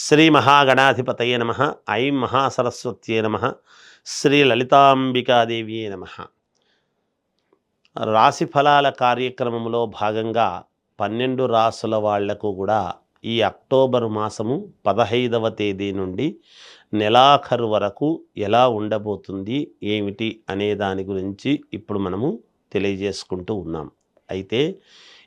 శ్రీ మహాగణాధిపతయే నమ. ఐం మహాసరస్వత్యే నమ. శ్రీ లలితాంబికాదేవియే నమ. రాశి ఫలాల కార్యక్రమంలో భాగంగా 12 రాసుల వాళ్లకు కూడా ఈ అక్టోబర్ మాసము 15వ తేదీ నుండి నెలాఖరు వరకు ఎలా ఉండబోతుంది ఏమిటి అనే దాని గురించి ఇప్పుడు మనము తెలియజేసుకుంటూ ఉన్నాం. అయితే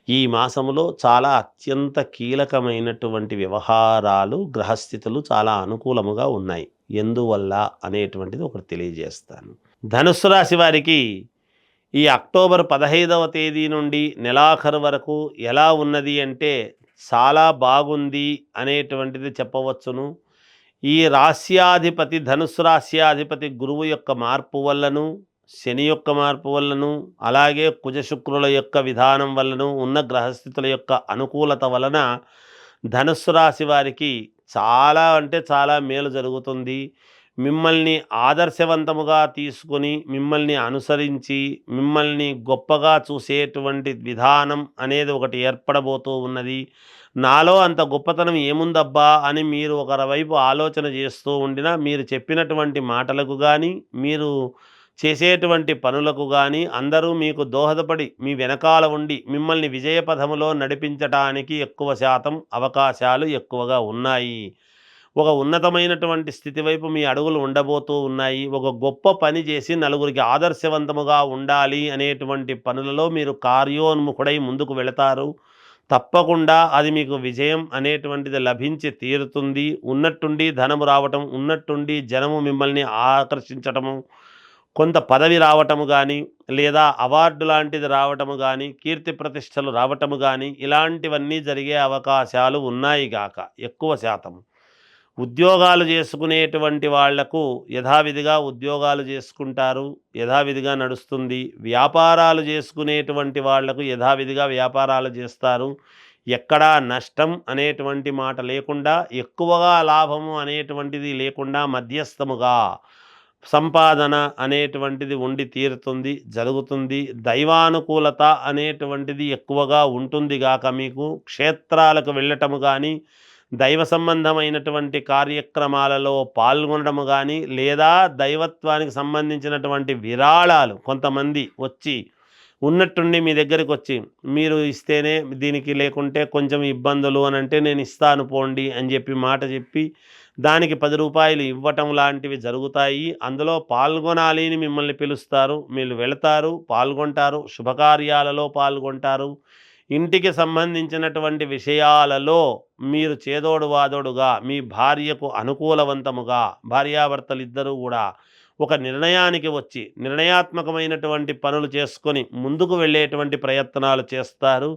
ఈ మాసములో చాలా అత్యంత కీలకమైనటువంటి వ్యవహారాలు, గ్రహస్థితులు చాలా అనుకూలముగా ఉన్నాయి. ఎందువల్ల అనేటువంటిది ఒకటి తెలియజేస్తాను. ధనుస్సు రాశి వారికి ఈ అక్టోబర్ 15వ తేదీ నుండి నెలాఖరు వరకు ఎలా ఉన్నది అంటే చాలా బాగుంది అనేటువంటిది చెప్పవచ్చును. ఈ రాశ్యాధిపతి, ధనుస్సు రాశ్యాధిపతి గురువు యొక్క మార్పు వల్లను, శని యొక్క మార్పు వల్లను, అలాగే కుజ శుక్రుల యొక్క విధానం వల్లను, ఉన్న గ్రహస్థితుల యొక్క అనుకూలత వలన ధనుస్సు రాశి వారికి చాలా అంటే చాలా మేలు జరుగుతుంది. మిమ్మల్ని ఆదర్శవంతముగా తీసుకొని, మిమ్మల్ని అనుసరించి, మిమ్మల్ని గొప్పగా చూసేటువంటి విధానం అనేది ఒకటి ఏర్పడబోతూ ఉన్నది. నాలో అంత గొప్పతనం ఏముందబ్బా అని మీరు ఒకవైపు ఆలోచన చేస్తూ ఉండినా, మీరు చెప్పినటువంటి మాటలకు కానీ, మీరు చేసేటువంటి పనులకు కానీ అందరూ మీకు దోహదపడి మీ వెనకాల ఉండి మిమ్మల్ని విజయపథములో నడిపించటానికి ఎక్కువ శాతం అవకాశాలు ఎక్కువగా ఉన్నాయి. ఒక ఉన్నతమైనటువంటి స్థితి వైపు మీ అడుగులు ఉండబోతూ ఉన్నాయి. ఒక గొప్ప పని చేసి నలుగురికి ఆదర్శవంతముగా ఉండాలి అనేటువంటి పనులలో మీరు కార్యోన్ముఖుడై ముందుకు వెళతారు. తప్పకుండా అది మీకు విజయం అనేటువంటిది లభించి తీరుతుంది. ఉన్నట్టుండి ధనము రావటం, ఉన్నట్టుండి జనము మిమ్మల్ని ఆకర్షించటము, కొంత పదవి రావటము కానీ, లేదా అవార్డు లాంటిది రావటము కానీ, కీర్తి ప్రతిష్టలు రావటము కానీ, ఇలాంటివన్నీ జరిగే అవకాశాలు ఉన్నాయి గాక ఎక్కువ శాతం. ఉద్యోగాలు చేసుకునేటువంటి వాళ్లకు యథావిధిగా ఉద్యోగాలు చేసుకుంటారు, యథావిధిగా నడుస్తుంది. వ్యాపారాలు చేసుకునేటువంటి వాళ్లకు యథావిధిగా వ్యాపారాలు చేస్తారు. ఎక్కడా నష్టం అనేటువంటి మాట లేకుండా, ఎక్కువగా లాభము అనేటువంటిది లేకుండా మధ్యస్థముగా సంపాదన అనేటువంటిది ఉండి తీరుతుంది, జరుగుతుంది. దైవానుకూలత అనేటువంటిది ఎక్కువగా ఉంటుంది గాక మీకు. క్షేత్రాలకు వెళ్ళటము కానీ, దైవ సంబంధమైనటువంటి కార్యక్రమాలలో పాల్గొనడము కానీ, లేదా దైవత్వానికి సంబంధించినటువంటి విరాళాలు కొంతమంది వచ్చి ఉన్నట్టుండి మీ దగ్గరికి వచ్చి, మీరు ఇస్తేనే దీనికి, లేకుంటే కొంచెం ఇబ్బందులు అని అంటే నేను ఇస్తాను పోండి అని చెప్పి మాట చెప్పి దానికి 10 రూపాయలు ఇవ్వటం లాంటివి జరుగుతాయి. అందులో పాల్గొనాలి అని మిమ్మల్ని పిలుస్తారు, మీరు వెళతారు, పాల్గొంటారు, శుభకార్యాలలో పాల్గొంటారు. ఇంటికి సంబంధించినటువంటి విషయాలలో మీరు చేదోడు వాదోడుగా మీ భార్యకు అనుకూలవంతముగా, భార్యాభర్తలు ఇద్దరూ కూడా ఒక నిర్ణయానికి వచ్చి నిర్ణయాత్మకమైనటువంటి పనులు చేసుకొని ముందుకు వెళ్ళేటువంటి ప్రయత్నాలు చేస్తారు.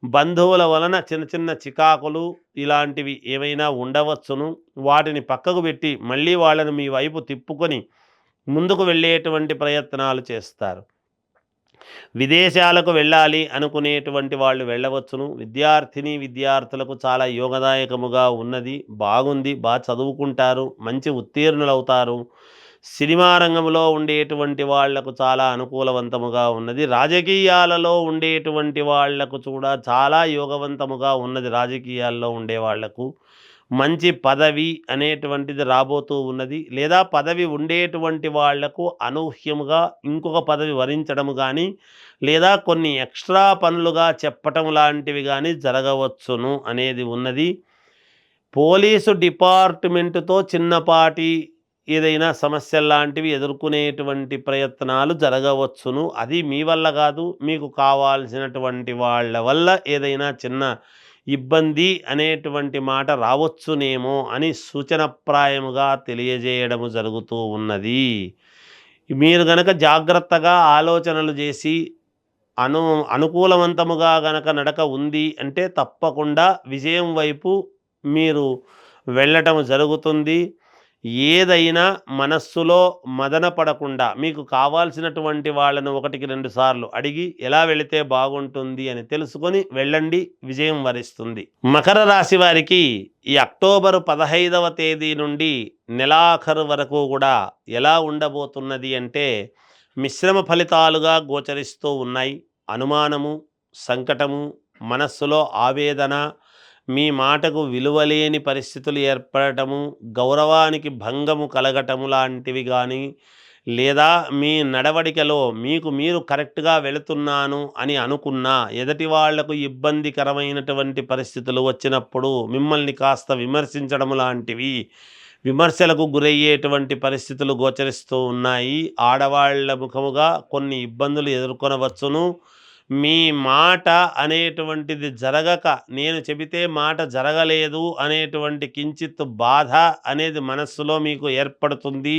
బంధువుల వలన చిన్న చిన్న చికాకులు ఇలాంటివి ఏవైనా ఉండవచ్చును. వాటిని పక్కకు పెట్టి మళ్ళీ వాళ్ళని మీ వైపు తిప్పుకొని ముందుకు వెళ్ళేటువంటి ప్రయత్నాలు చేస్తారు. విదేశాలకు వెళ్ళాలి అనుకునేటువంటి వాళ్ళు వెళ్ళవచ్చును. విద్యార్థులకు చాలా యోగదాయకముగా ఉన్నది, బాగుంది, బాగా చదువుకుంటారు, మంచి ఉత్తీర్ణులవుతారు. సినిమా రంగంలో ఉండేటువంటి వాళ్లకు చాలా అనుకూలవంతముగా ఉన్నది. రాజకీయాలలో ఉండేటువంటి వాళ్లకు కూడా చాలా యోగవంతముగా ఉన్నది. రాజకీయాల్లో ఉండే వాళ్లకు మంచి పదవి అనేటువంటిది రాబోతూ ఉన్నది. లేదా పదవి ఉండేటువంటి వాళ్లకు అనూహ్యముగా ఇంకొక పదవి వరించడము కానీ, లేదా కొన్ని ఎక్స్ట్రా పనులుగా చెప్పటం లాంటివి కానీ జరగవచ్చును అనేది ఉన్నది. పోలీసు డిపార్ట్మెంటుతో చిన్నపాటి ఏదైనా సమస్యల్లాంటివి ఎదుర్కొనేటువంటి ప్రయత్నాలు జరగవచ్చును. అది మీ వల్ల కాదు, మీకు కావాల్సినటువంటి వాళ్ళ వల్ల ఏదైనా చిన్న ఇబ్బంది అనేటువంటి మాట రావచ్చునేమో అని సూచనప్రాయముగా తెలియజేయడము జరుగుతూ ఉన్నది. మీరు గనక జాగ్రత్తగా ఆలోచనలు చేసి అనుకూలవంతముగా గనక నడక ఉంది అంటే తప్పకుండా విజయం వైపు మీరు వెళ్ళటం జరుగుతుంది. ఏదైనా మనస్సులో మదన పడకుండా మీకు కావాల్సినటువంటి వాళ్ళను 1కి 2 సార్లు అడిగి ఎలా వెళితే బాగుంటుంది అని తెలుసుకొని వెళ్ళండి, విజయం వరిస్తుంది. మకర రాశి వారికి ఈ అక్టోబర్ 15వ తేదీ నుండి నెలాఖరు వరకు కూడా ఎలా ఉండబోతున్నది అంటే మిశ్రమ ఫలితాలుగా గోచరిస్తూ ఉన్నాయి. అనుమానము, సంకటము, మనస్సులో ఆవేదన, మీ మాటకు విలువలేని పరిస్థితులు ఏర్పడటము, గౌరవానికి భంగము కలగటము లాంటివి గానీ, లేదా మీ నడవడికలో మీకు మీరు కరెక్ట్‌గా వెళుతున్నాను అని అనుకున్నా, ఎదుటి వాళ్లకు ఇబ్బందికరమైనటువంటి పరిస్థితులు వచ్చినప్పుడు మిమ్మల్ని కాస్త విమర్శించడం లాంటివి, విమర్శలకు గురయ్యేటువంటి పరిస్థితులు గోచరిస్తూ ఉన్నాయి. ఆడవాళ్ల ముఖముగా కొన్ని ఇబ్బందులు ఎదుర్కొనవచ్చును. మీ మాట అనేటువంటిది జరగక, నేను చెబితే మాట జరగలేదు అనేటువంటి కించిత్ బాధ అనేది మనస్సులో మీకు ఏర్పడుతుంది.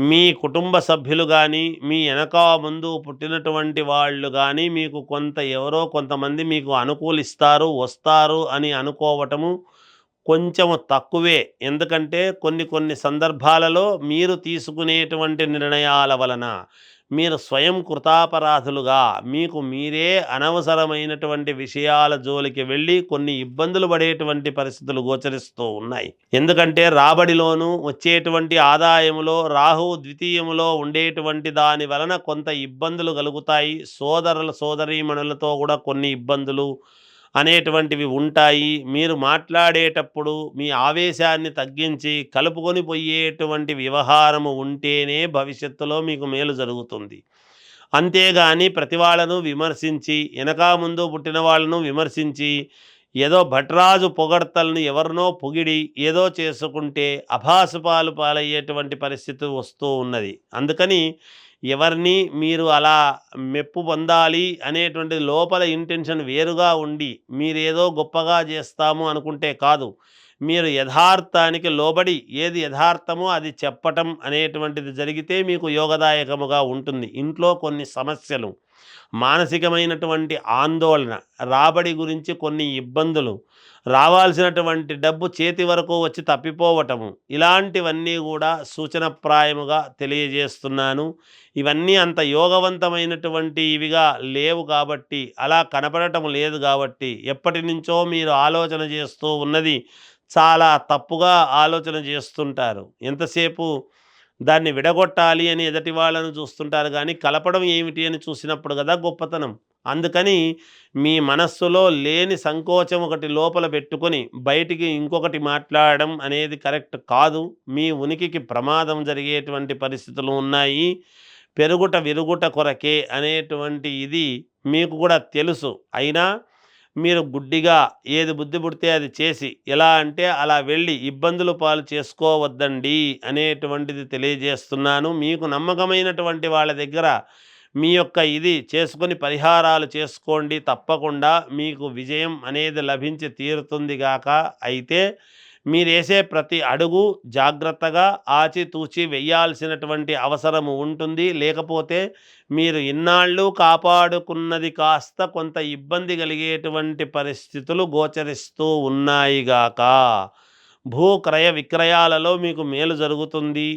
మీ కుటుంబ సభ్యులు గానీ, మీ వెనక ముందు పుట్టినటువంటి వాళ్ళు గానీ, మీకు ఎవరో కొంతమంది మీకు అనుకూలిస్తారు, వస్తారు అని అనుకోవటము కొంచెము తక్కువే. ఎందుకంటే కొన్ని కొన్ని సందర్భాలలో మీరు తీసుకునేటువంటి నిర్ణయాల వలన మీరు స్వయం కృతాపరాధులుగా, మీకు మీరే అనవసరమైనటువంటి విషయాల జోలికి వెళ్ళి కొన్ని ఇబ్బందులు పడేటువంటి పరిస్థితులు గోచరిస్తూ ఉన్నాయి. ఎందుకంటే రాబడిలోనూ వచ్చేటువంటి ఆదాయములో రాహువు ద్వితీయములో ఉండేటువంటి దాని వలన కొంత ఇబ్బందులు కలుగుతాయి. సోదరీమణులతో కూడా కొన్ని ఇబ్బందులు అనేటువంటివి ఉంటాయి. మీరు మాట్లాడేటప్పుడు మీ ఆవేశాన్ని తగ్గించి కలుపుకొని పోయేటువంటి వ్యవహారము ఉంటేనే భవిష్యత్తులో మీకు మేలు జరుగుతుంది. అంతేగాని ప్రతి వాళ్ళను విమర్శించి, వెనక ముందు పుట్టిన వాళ్ళను విమర్శించి, ఏదో భట్రాజు పొగడ్తలను ఎవరినో పొగిడి ఏదో చేసుకుంటే అభాసుపాలు పాలయ్యేటువంటి పరిస్థితి వస్తూ ఉన్నది. అందుకని ఎవరిని మీరు అలా మెప్పు పొందాలి అనేటువంటి లోపల ఇంటెన్షన్ వేరుగా ఉండి మీరేదో గొప్పగా చేస్తాము అనుకుంటే కాదు. మీరు యథార్థానికి లోబడి ఏది యథార్థమో అది చెప్పటం అనేటువంటిది జరిగితే మీకు యోగదాయకముగా ఉంటుంది. ఇంట్లో కొన్ని సమస్యలు, మానసికమైనటువంటి ఆందోళన, రాబడి గురించి కొన్ని ఇబ్బందులు, రావాల్సినటువంటి డబ్బు చేతి వరకు వచ్చి తప్పిపోవటము, ఇలాంటివన్నీ కూడా సూచనప్రాయముగా తెలియజేస్తున్నాను. ఇవన్నీ అంత యోగవంతమైనటువంటి ఇవిగా లేవు కాబట్టి, అలా కనపడటం లేదు కాబట్టి, ఎప్పటి నుంచో మీరు ఆలోచన చేస్తూ ఉన్నది చాలా తప్పుగా ఆలోచన చేస్తుంటారు. ఎంతసేపు దాన్ని విడగొట్టాలి అని ఎదుటి వాళ్ళను చూస్తుంటారు కానీ కలపడం ఏమిటి అని చూసినప్పుడు కదా గొప్పతనం. అందుకని మీ మనస్సులో లేని సంకోచం ఒకటి లోపల పెట్టుకొని బయటికి ఇంకొకటి మాట్లాడడం అనేది కరెక్ట్ కాదు. మీ ఉనికికి ప్రమాదం జరిగేటువంటి పరిస్థితులు ఉన్నాయి. పెరుగుట విరుగుట కొరకే అనేటువంటి ఇది మీకు కూడా తెలుసు. అయినా మీరు గుడ్డిగా ఏది బుద్ధి పుడితే అది చేసి ఎలా అంటే అలా వెళ్ళి ఇబ్బందులు పాలు చేసుకోవద్దండి అనేటువంటిది తెలియజేస్తున్నాను. మీకు నమ్మకమైనటువంటి వాళ్ళ దగ్గర మీ యొక్క ఇది చేసుకొని పరిహారాలు చేసుకోండి. తప్పకుండా మీకు విజయం అనేది లభించి తీరుతుంది గాక. అయితే మీరేసే ప్రతి అడుగు జాగ్రత్తగా ఆచితూచి వెయ్యాల్సినటువంటి అవసరము ఉంటుంది. లేకపోతే మీరు ఇన్నాళ్ళు కాపాడుకున్నది కాస్త కొంత ఇబ్బంది కలిగేటువంటి పరిస్థితులు గోచరిస్తూ ఉన్నాయిగాక. భూక్రయ విక్రయాలలో మీకు మేలు జరుగుతుంది.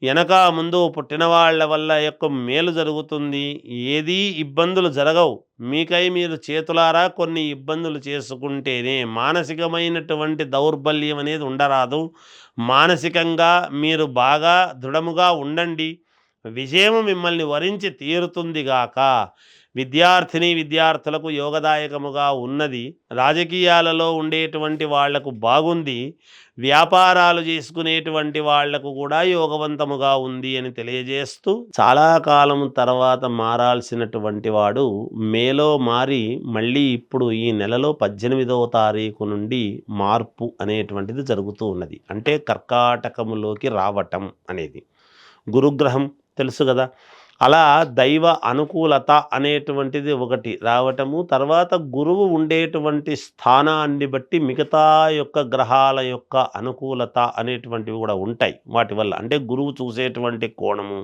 వెనక ముందు పుట్టిన వాళ్ళ వల్ల యొక్క మేలు జరుగుతుంది. ఏదీ ఇబ్బందులు జరగవు. మీకై మీరు చేతులారా కొన్ని ఇబ్బందులు చేసుకుంటేనే మానసికమైనటువంటి దౌర్బల్యం అనేది ఉండరాదు. మానసికంగా మీరు బాగా దృఢముగా ఉండండి. విజయం మిమ్మల్ని వరించి తీరుతుందిగాక. విద్యార్థులకు యోగదాయకముగా ఉన్నది. రాజకీయాలలో ఉండేటువంటి వాళ్లకు బాగుంది. వ్యాపారాలు చేసుకునేటువంటి వాళ్లకు కూడా యోగవంతముగా ఉంది అని తెలియజేస్తూ, చాలా కాలం తర్వాత మారాల్సినటువంటి వాడు మేలో మారి మళ్ళీ ఇప్పుడు ఈ నెలలో 18వ తారీఖు నుండి మార్పు అనేటువంటిది జరుగుతూ ఉన్నది. అంటే కర్కాటకములోకి రావటం అనేది గురుగ్రహం తెలుసు కదా. అలా దైవ అనుకూలత అనేటువంటిది ఒకటి రావటము, తర్వాత గురువు ఉండేటువంటి స్థానాన్ని బట్టి మిగతా యొక్క గ్రహాల యొక్క అనుకూలత అనేటువంటివి కూడా ఉంటాయి. వాటి వల్ల అంటే గురువు చూసేటువంటి కోణము,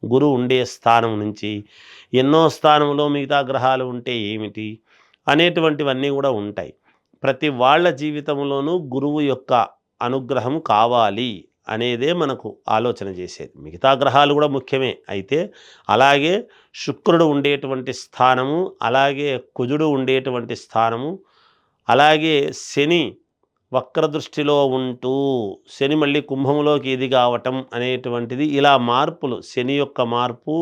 గురువు ఉండే స్థానం నుంచి ఎన్నో స్థానంలో మిగతా గ్రహాలు ఉంటే ఏమిటి అనేటువంటివన్నీ కూడా ఉంటాయి. ప్రతి వాళ్ళ జీవితంలోనూ గురువు యొక్క అనుగ్రహం కావాలి అనేదే మనకు ఆలోచన చేసేది. మిగతా గ్రహాలు కూడా ముఖ్యమే. అయితే అలాగే శుక్రుడు ఉండేటువంటి స్థానము, అలాగే కుజుడు ఉండేటువంటి స్థానము, అలాగే శని వక్రదృష్టిలో ఉంటూ శని మళ్ళీ కుంభంలోకి ఇది కావటం అనేటువంటిది, ఇలా మార్పులు, శని యొక్క మార్పు,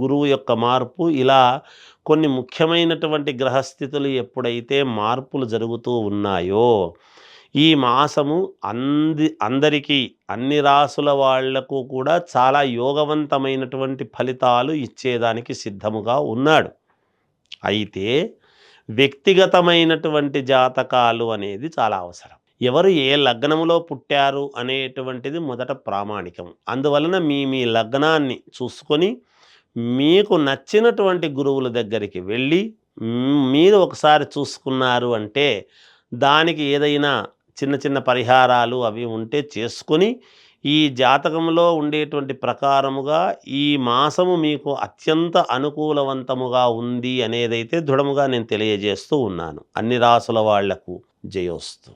గురువు యొక్క మార్పు, ఇలా కొన్ని ముఖ్యమైనటువంటి గ్రహస్థితులు ఎప్పుడైతే మార్పులు జరుగుతూ ఉన్నాయో, ఈ మాసము అందరికీ, అన్ని రాసుల వాళ్లకు కూడా చాలా యోగవంతమైనటువంటి ఫలితాలు ఇచ్చేదానికి సిద్ధముగా ఉన్నాడు. అయితే వ్యక్తిగతమైనటువంటి జాతకాలు అనేది చాలా అవసరం. ఎవరు ఏ లగ్నములో పుట్టారు అనేటువంటిది మొదట ప్రామాణికం. అందువలన మీ మీ లగ్నాన్ని చూసుకొని మీకు నచ్చినటువంటి గురువుల దగ్గరికి వెళ్ళి మీరు ఒకసారి చూసుకున్నారు అంటే దానికి ఏదైనా చిన్న చిన్న పరిహారాలు అవి ఉంటే చేసుకొని ఈ జాతకంలో ఉండేటువంటి ప్రకారముగా ఈ మాసము మీకు అత్యంత అనుకూలవంతముగా ఉంది అనేదైతే దృఢముగా నేను తెలియజేస్తూ ఉన్నాను. అన్ని రాసుల వాళ్లకు జయోస్తు.